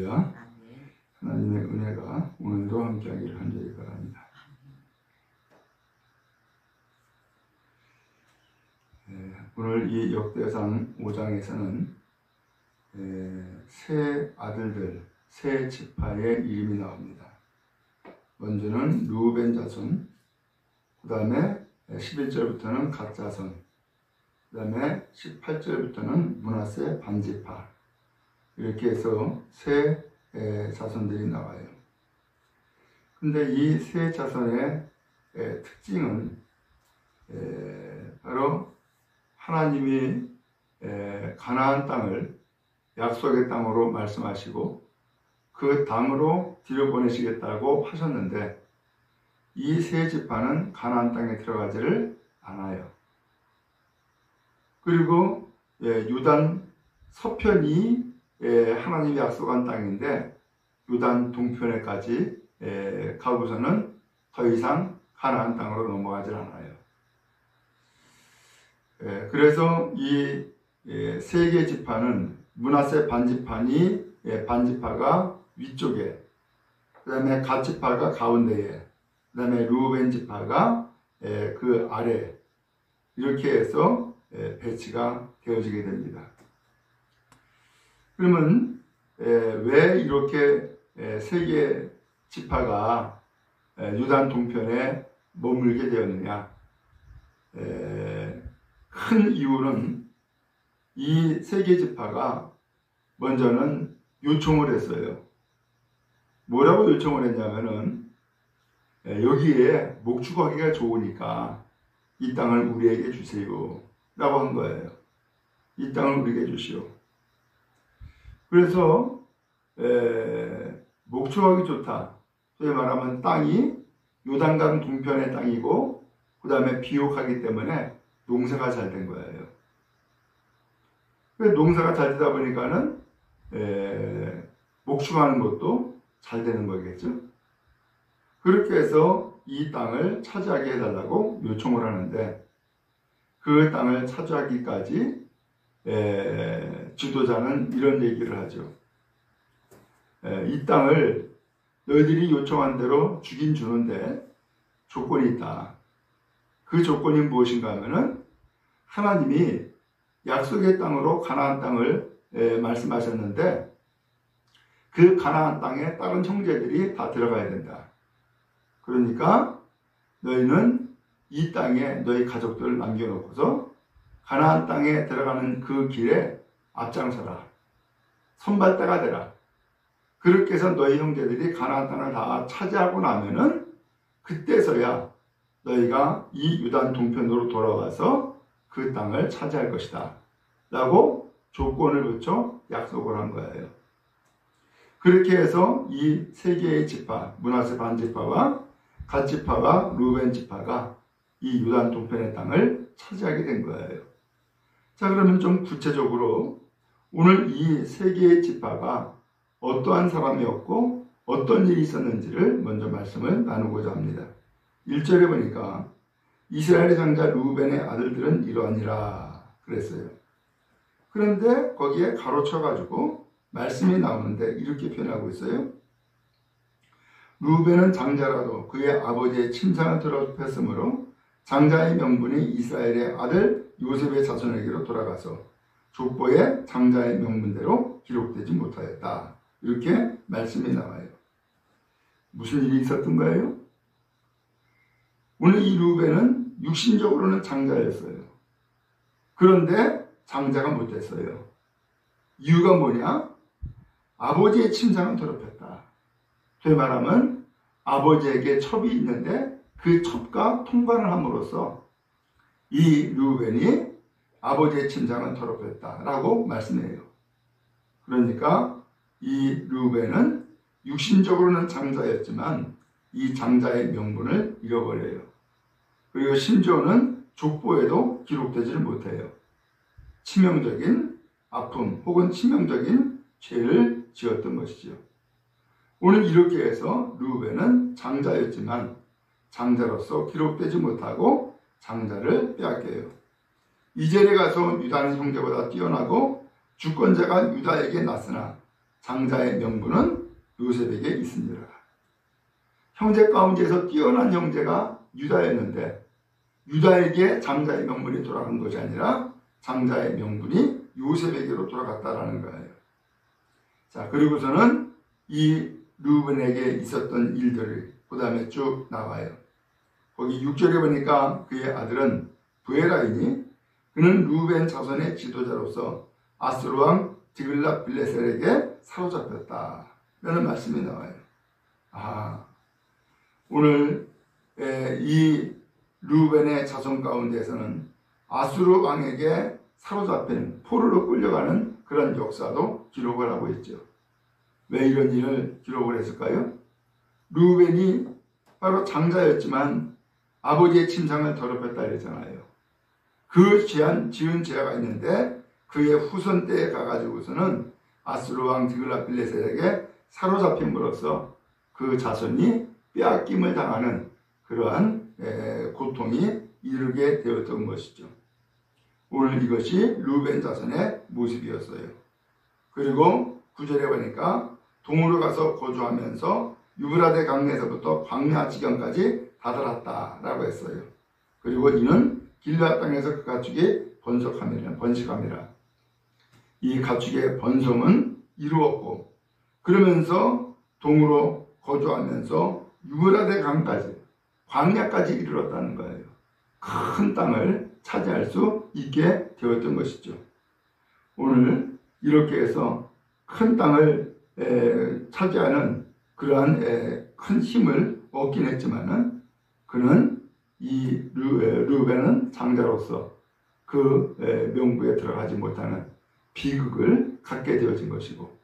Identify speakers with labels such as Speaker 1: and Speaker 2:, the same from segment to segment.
Speaker 1: 할렐루야. 하나님의 은혜가 오늘도 함께하기를 간절히 바랍니다. 오늘 이 역대상 5장에서는 세 아들들, 세 지파의 이름이 나옵니다. 먼저는 르우벤 자손, 그 다음에 11절부터는 갓 자손, 그 다음에 18절부터는 므낫세 반지파, 이렇게 해서 세 자손들이 나와요. 근데 이 세 자손의 특징은 바로 하나님이 가나안 땅을 약속의 땅으로 말씀하시고 그 땅으로 들여보내시겠다고 하셨는데 이 세 지파는 가나안 땅에 들어가지를 않아요. 그리고 유단 서편이 하나님이 약속한 땅인데 유단 동편에까지 가고서는 더 이상 가나안 땅으로 넘어가질 않아요. 그래서 이 세 개 지파는 므낫세 반지파가 위쪽에, 그 다음에 갓 지파가 가운데에, 그 다음에 르우벤 지파가 그 아래, 이렇게 해서 배치가 되어지게 됩니다. 그러면 왜 이렇게 세 개 지파가 유단 동편에 머물게 되었느냐? 큰 이유는 이 세 개 지파가 먼저는 요청을 했어요. 뭐라고 요청을 했냐면은 여기에 목축하기가 좋으니까 이 땅을 우리에게 주세요 라고 한 거예요. 이 땅을 우리에게 주시오. 그래서 목축하기 좋다, 소위 말하면 땅이 요단강 동편의 땅이고 그 다음에 비옥하기 때문에 농사가 잘 된 거예요. 농사가 잘 되다 보니까는 목축하는 것도 잘 되는 거겠죠. 그렇게 해서 이 땅을 차지하게 해달라고 요청을 하는데 그 땅을 차지하기까지 지도자는 이런 얘기를 하죠. 이 땅을 너희들이 요청한 대로 주긴 주는데 조건이 있다. 그 조건이 무엇인가 하면은 하나님이 약속의 땅으로 가나안 땅을 말씀하셨는데 그 가나안 땅에 다른 형제들이 다 들어가야 된다. 그러니까 너희는 이 땅에 너희 가족들을 남겨놓고서 가나안 땅에 들어가는 그 길에 앞장서라. 선발대가 되라. 그렇게 해서 너희 형제들이 가나안 땅을 다 차지하고 나면은 그때서야 너희가 이 유단 동편으로 돌아와서 그 땅을 차지할 것이다 라고 조건을 붙여 약속을 한 거예요. 그렇게 해서 이 세 개의 지파, 므낫세 반지파와 갓 지파와 르우벤 지파가 이 유단 동편의 땅을 차지하게 된 거예요. 자, 그러면 좀 구체적으로 오늘 이 세 개의 지파가 어떠한 사람이었고 어떤 일이 있었는지를 먼저 말씀을 나누고자 합니다. 1절에 보니까 이스라엘의 장자 르우벤의 아들들은 이러하니라 그랬어요. 그런데 거기에 가로쳐가지고 말씀이 나오는데 이렇게 표현하고 있어요. 르우벤은 장자라도 그의 아버지의 침상을 더럽혔으므로 장자의 명분이 이스라엘의 아들 요셉의 자손에게로 돌아가서 족보에 장자의 명분대로 기록되지 못하였다. 이렇게 말씀이 나와요. 무슨 일이 있었던 거예요? 오늘 이 르우벤은 육신적으로는 장자였어요. 그런데 장자가 못됐어요. 이유가 뭐냐? 아버지의 침상을 더럽혔다. 그 말하면 아버지에게 첩이 있는데 그 첩과 통관을 함으로써 이 르우벤이 아버지의 침상을 더럽혔다라고 말씀해요. 그러니까 이 르우벤은 육신적으로는 장자였지만 이 장자의 명분을 잃어버려요. 그리고 심지어는 족보에도 기록되지를 못해요. 치명적인 아픔 혹은 치명적인 죄를 지었던 것이죠. 오늘 이렇게 해서 르우벤은 장자였지만 장자로서 기록되지 못하고 장자를 빼앗겨요. 이전에 가서 유다는 형제보다 뛰어나고 주권자가 유다에게 났으나 장자의 명분은 요셉에게 있습니다. 형제 가운데에서 뛰어난 형제가 유다였는데 유다에게 장자의 명분이 돌아간 것이 아니라 장자의 명분이 요셉에게로 돌아갔다라는 거예요. 자, 그리고서는 이 루벤에게 있었던 일들을 그 다음에 쭉 나와요. 거기 6절에 보니까 그의 아들은 부에라이니 그는 루벤 자손의 지도자로서 아수르 왕 디글랏 빌레셀에게 사로잡혔다 라는 말씀이 나와요. 오늘 이 루벤의 자손 가운데에서는 아수르 왕에게 사로잡힌 포로로 끌려가는 그런 역사도 기록을 하고 있죠. 왜 이런 일을 기록을 했을까요? 루벤이 바로 장자였지만 아버지의 침상을 더럽혔다 그랬잖아요. 그 지은 죄가 있는데 그의 후손 때에 가가지고서는 아수르 왕 디글랏 빌레셀에게 사로잡힘으로써 그 자손이 빼앗김을 당하는 그러한 고통이 이르게 되었던 것이죠. 오늘 이것이 루벤 자손의 모습이었어요. 그리고 9절에 보니까 동으로 가서 거주하면서 유브라데 강에서부터 광야 지경까지 다다랐다라고 했어요. 그리고 이는 길앗 땅에서 그 가축이 번식함이라. 이 가축의 번성은 이루었고 그러면서 동으로 거주하면서 유브라데 강까지 광야까지 이르렀다는 거예요. 큰 땅을 차지할 수 있게 되었던 것이죠. 오늘 이렇게 해서 큰 땅을 차지하는 그러한 큰 힘을 얻긴 했지만은 그는 이 루벤은 장자로서 그 명부에 들어가지 못하는 비극을 갖게 되어진 것이고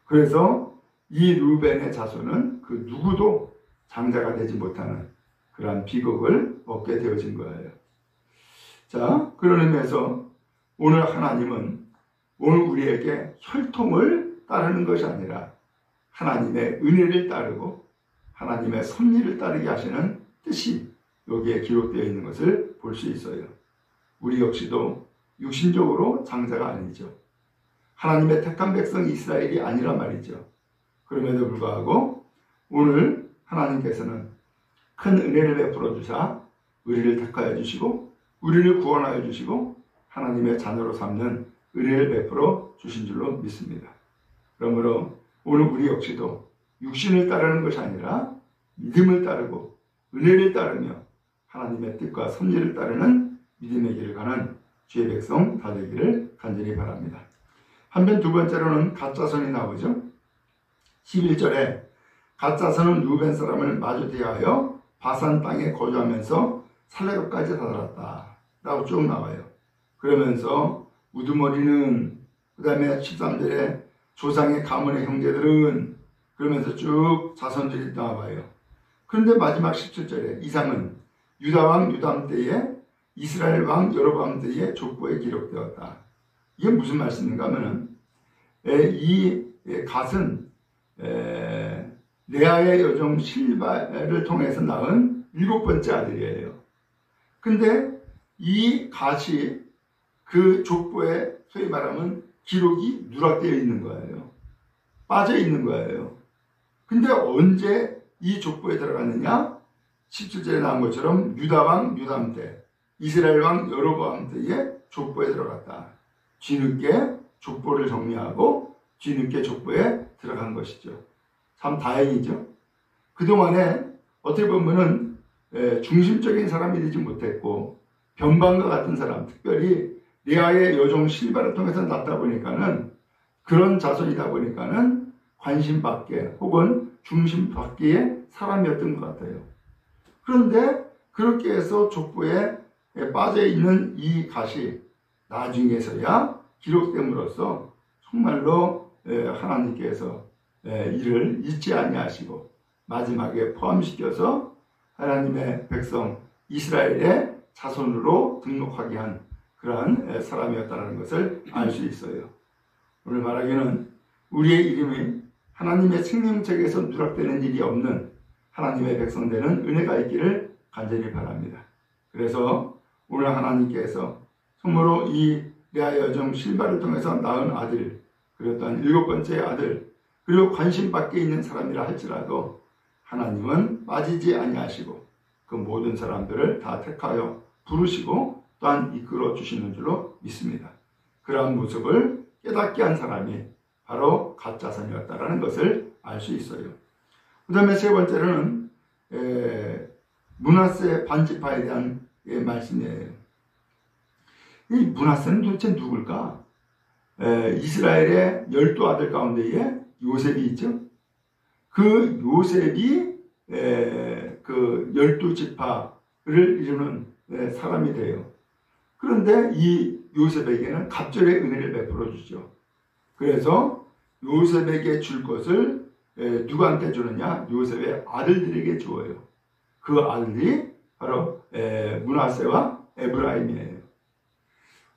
Speaker 1: 그래서 이 루벤의 자손은 그 누구도 장자가 되지 못하는 그러한 비극을 얻게 되어진 거예요. 자, 그런 의미에서 오늘 하나님은 오늘 우리에게 혈통을 따르는 것이 아니라 하나님의 은혜를 따르고 하나님의 섭리를 따르게 하시는 뜻이 여기에 기록되어 있는 것을 볼 수 있어요. 우리 역시도 육신적으로 장자가 아니죠. 하나님의 택한 백성 이스라엘이 아니란 말이죠. 그럼에도 불구하고 오늘 하나님께서는 큰 은혜를 베풀어 주사 우리를 택하여 주시고 우리를 구원하여 주시고 하나님의 자녀로 삼는 은혜를 베풀어 주신 줄로 믿습니다. 그러므로 오늘 우리 역시도 육신을 따르는 것이 아니라 믿음을 따르고 은혜를 따르며 하나님의 뜻과 섭리를 따르는 믿음의 길을 가는 주의 백성 다 되기를 간절히 바랍니다. 한편 두 번째로는 갓자손이 나오죠. 11절에 갓자손은 루벤 사람을 마주 대하여 바산 땅에 거주하면서 살레갑까지 다다랐다 라고 쭉 나와요. 그러면서 우두머리는 그 다음에 13절에 조상의 가문의 형제들은 그러면서 쭉 자손들이 나와요. 그런데 마지막 17절에 이상은 유다왕 유담 때에 이스라엘 왕 여로보암 때의 족보에 기록되었다. 이게 무슨 말씀인가 하면은 이 갓은 레아의 여종 실바를 통해서 낳은 7번째 아들이에요. 근데 이 갓이 그 족보에 소위 말하면 기록이 누락되어 있는 거예요. 빠져 있는 거예요. 근데 언제 이 족보에 들어갔느냐? 17절에 나온 것처럼 유다왕 유담 때, 이스라엘 왕 여로보암 때에 족보에 들어갔다. 뒤늦게 족보를 정리하고 뒤늦게 족보에 들어간 것이죠. 참 다행이죠. 그동안에 어떻게 보면은 중심적인 사람이 되지 못했고 변방과 같은 사람, 특별히 레아의 여종 실바를 통해서 낳다 보니까는 그런 자손이다 보니까는 관심 받게 혹은 중심 받기의 사람이었던 것 같아요. 그런데 그렇게 해서 족보에 빠져 있는 이 갓이 나중에서야 기록됨으로써 정말로 하나님께서 이를 잊지 아니하시고 마지막에 포함시켜서 하나님의 백성 이스라엘의 자손으로 등록하게 한 그러한 사람이었다는 것을 알 수 있어요. 오늘 말하기는 우리의 이름이 하나님의 생명책에서 누락되는 일이 없는 하나님의 백성 되는 은혜가 있기를 간절히 바랍니다. 그래서 오늘 하나님께서 참으로 이 레아 여종 실바를 통해서 낳은 아들, 그랬던 7번째 아들 그리고 관심 밖에 있는 사람이라 할지라도 하나님은 빠지지 아니하시고 그 모든 사람들을 다 택하여 부르시고 또한 이끌어 주시는 줄로 믿습니다. 그러한 모습을 깨닫게 한 사람이 바로 갓자손이었다라는 것을 알 수 있어요. 그 다음에 세 번째로는 므낫세 반지파에 대한 말씀이에요. 이 므낫세는 도대체 누굴까? 이스라엘의 12아들 가운데에 요셉이 있죠. 그 요셉이 그 12지파를 이루는 사람이 돼요. 그런데 이 요셉에게는 갑절의 은혜를 베풀어 주죠. 그래서 요셉에게 줄 것을 누구한테 주느냐? 요셉의 아들들에게 주어요. 그 아들이 바로 므낫세와 에브라임이에요.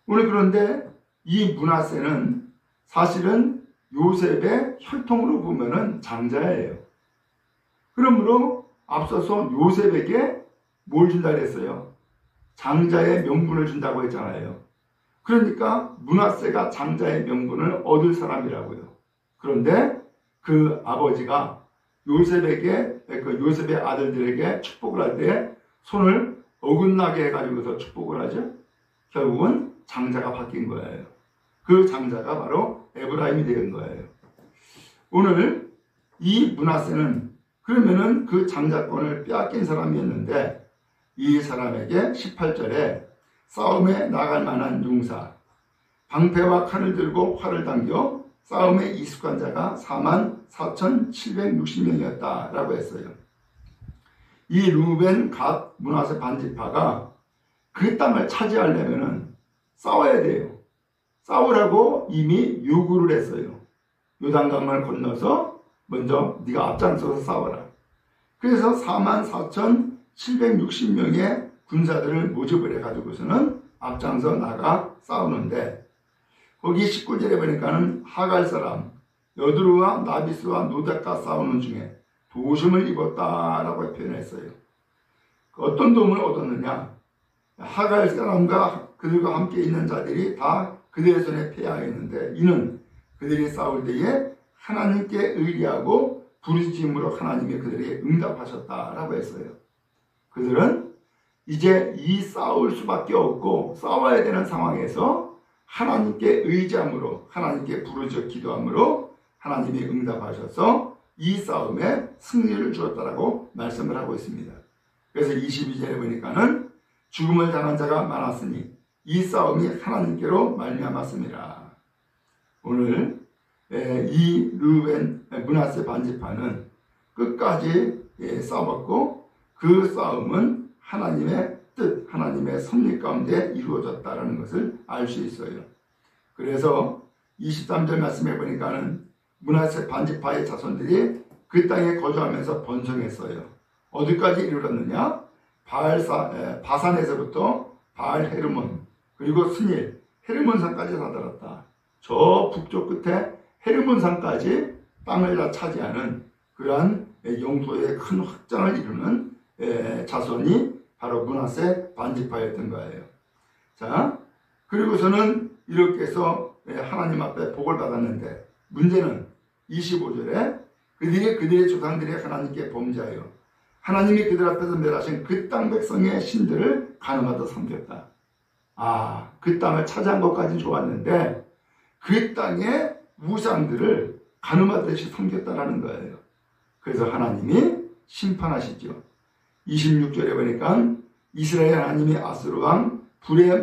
Speaker 1: 오늘 그런데 이 므낫세는 사실은 요셉의 혈통으로 보면은 장자예요. 그러므로 앞서서 요셉에게 뭘 준다 그랬어요? 장자의 명분을 준다고 했잖아요. 그러니까 므낫세가 장자의 명분을 얻을 사람이라고요. 그런데 그 아버지가 요셉의 아들들에게 축복을 할 때 손을 어긋나게 해가지고서 축복을 하죠. 결국은 장자가 바뀐 거예요. 그 장자가 바로 에브라임이 된 거예요. 오늘 이 므낫세는 그러면은 그 장자권을 빼앗긴 사람이었는데 이 사람에게 18절에 싸움에 나갈 만한 용사, 방패와 칼을 들고 활을 당겨 싸움에 익숙한 자가 44,760명이었다라고 했어요. 이 루벤, 갓, 므낫세 반지파가 그 땅을 차지하려면은 싸워야 돼요. 싸우라고 이미 요구를 했어요. 요단강을 건너서 먼저 네가 앞장서서 싸워라. 그래서 44,760명의 군사들을 모집을 해가지고서는 앞장서 나가 싸우는데 거기 19절에 보니까는 하갈 사람 여드루와 나비스와 노닥과 싸우는 중에 도심을 입었다라고 표현했어요. 어떤 도움을 얻었느냐? 하갈 사람과 그들과 함께 있는 자들이 다 그들의 손에 패하였는데 이는 그들이 싸울 때에 하나님께 의리하고 부르짖음으로 하나님이 그들에게 응답하셨다라고 했어요. 그들은 이제 이 싸울 수밖에 없고 싸워야 되는 상황에서 하나님께 의지함으로 하나님께 부르짖어 기도함으로 하나님이 응답하셔서 이 싸움에 승리를 주었다라고 말씀을 하고 있습니다. 그래서 22절에 보니까는 죽음을 당한 자가 많았으니 이 싸움이 하나님께로 말미암았습니다. 오늘 이 르우벤 므낫세 반지파는 끝까지 싸웠고 그 싸움은 하나님의 뜻, 하나님의 섭리 가운데 이루어졌다는 것을 알 수 있어요. 그래서 23절 말씀해 보니까는 므낫세 반지파의 자손들이 그 땅에 거주하면서 번성했어요. 어디까지 이르렀느냐? 바산에서부터 바알 헤르몬 그리고 스닐 헤르몬산까지 다다랐다. 저 북쪽 끝에 헤르몬산까지 땅을 다 차지하는 그러한 영토의 큰 확장을 이루는 자손이 바로 므낫세 반지파였던 거예요. 자, 그리고서는 이렇게 해서 하나님 앞에 복을 받았는데 문제는 25절에 그들의 조상들이 하나님께 범죄하여 하나님이 그들 앞에서 멸하신 그 땅 백성의 신들을 가늠하다 섬겼다. 아, 그 땅을 차지한 것까지는 좋았는데 그 땅의 우상들을 가늠하듯이 섬겼다라는 거예요. 그래서 하나님이 심판하시죠. 26절에 보니까 이스라엘 하나님이 아수르 왕 불의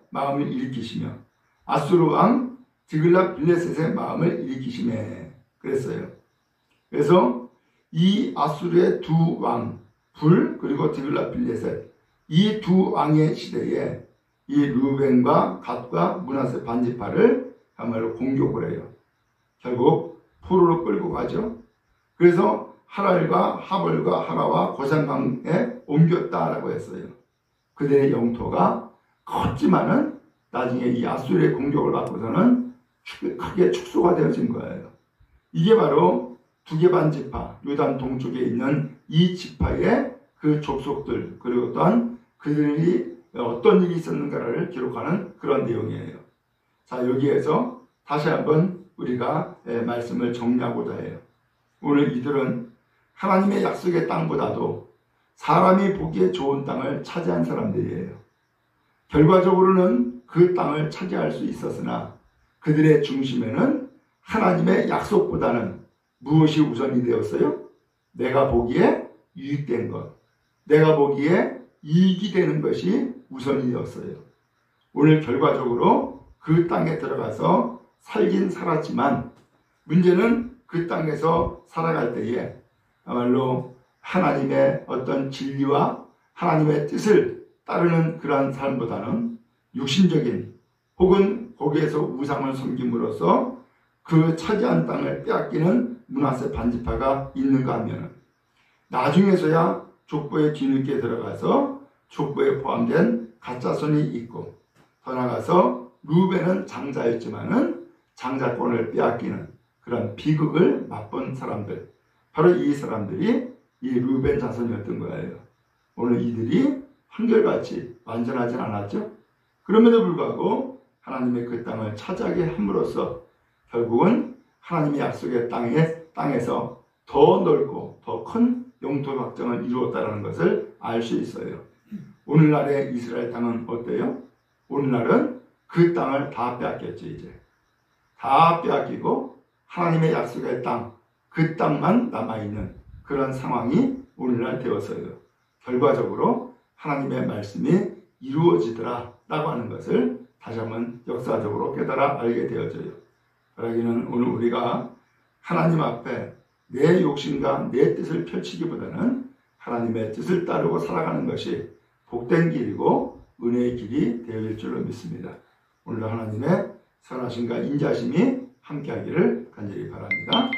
Speaker 1: 마음을 일으키시며 아수르 왕 디글랏 빌레셋의 마음을 일으키시네 그랬어요. 그래서 이 아수르의 두 왕 불 그리고 디글랏 빌레셋 이 두 왕의 시대에 이 르우벤과 갓과 므낫세 반지파를 정말로 공격을 해요. 결국 포로로 끌고 가죠. 그래서 하랄과 하벌과 하라와 고산강에 옮겼다라고 했어요. 그들의 영토가 컸지만은 나중에 이 아수르의 공격을 받고서는 크게 축소가 되어진 거예요. 이게 바로 두개반 지파, 요단 동쪽에 있는 이 지파의 그 족속들 그리고 또한 그들이 어떤 일이 있었는가를 기록하는 그런 내용이에요. 자, 여기에서 다시 한번 우리가 말씀을 정리하고자 해요. 오늘 이들은 하나님의 약속의 땅보다도 사람이 보기에 좋은 땅을 차지한 사람들이에요. 결과적으로는 그 땅을 차지할 수 있었으나 그들의 중심에는 하나님의 약속보다는 무엇이 우선이 되었어요? 내가 보기에 유익된 것, 내가 보기에 이익이 되는 것이 우선이 되었어요. 오늘 결과적으로 그 땅에 들어가서 살긴 살았지만 문제는 그 땅에서 살아갈 때에 야말로 하나님의 어떤 진리와 하나님의 뜻을 따르는 그러한 삶보다는 육신적인 혹은 거기에서 우상을 섬김으로써 그 차지한 땅을 빼앗기는 므낫세 반지파가 있는가 하면 나중에서야 족보에 뒤늦게 들어가서 족보에 포함된 가짜손이 있고 더 나아가서 루벤은 장자였지만은 장자권을 빼앗기는 그런 비극을 맛본 사람들, 바로 이 사람들이 이 루벤 자손이었던 거예요. 오늘 이들이 한결같이 완전하진 않았죠. 그럼에도 불구하고 하나님의 그 땅을 차지하게 함으로써 결국은 하나님의 약속의 땅에서 더 넓고 더 큰 영토 확장을 이루었다는 것을 알 수 있어요. 오늘날의 이스라엘 땅은 어때요? 오늘날은 그 땅을 다 빼앗겼죠. 이제 다 빼앗기고 하나님의 약속의 땅, 그 땅만 남아있는 그런 상황이 오늘날 되었어요. 결과적으로 하나님의 말씀이 이루어지더라 라고 하는 것을 다시 한번 역사적으로 깨달아 알게 되어져요. 바라기는 오늘 우리가 하나님 앞에 내 욕심과 내 뜻을 펼치기보다는 하나님의 뜻을 따르고 살아가는 것이 복된 길이고 은혜의 길이 되어질 줄로 믿습니다. 오늘도 하나님의 선하심과 인자심이 함께하기를 간절히 바랍니다.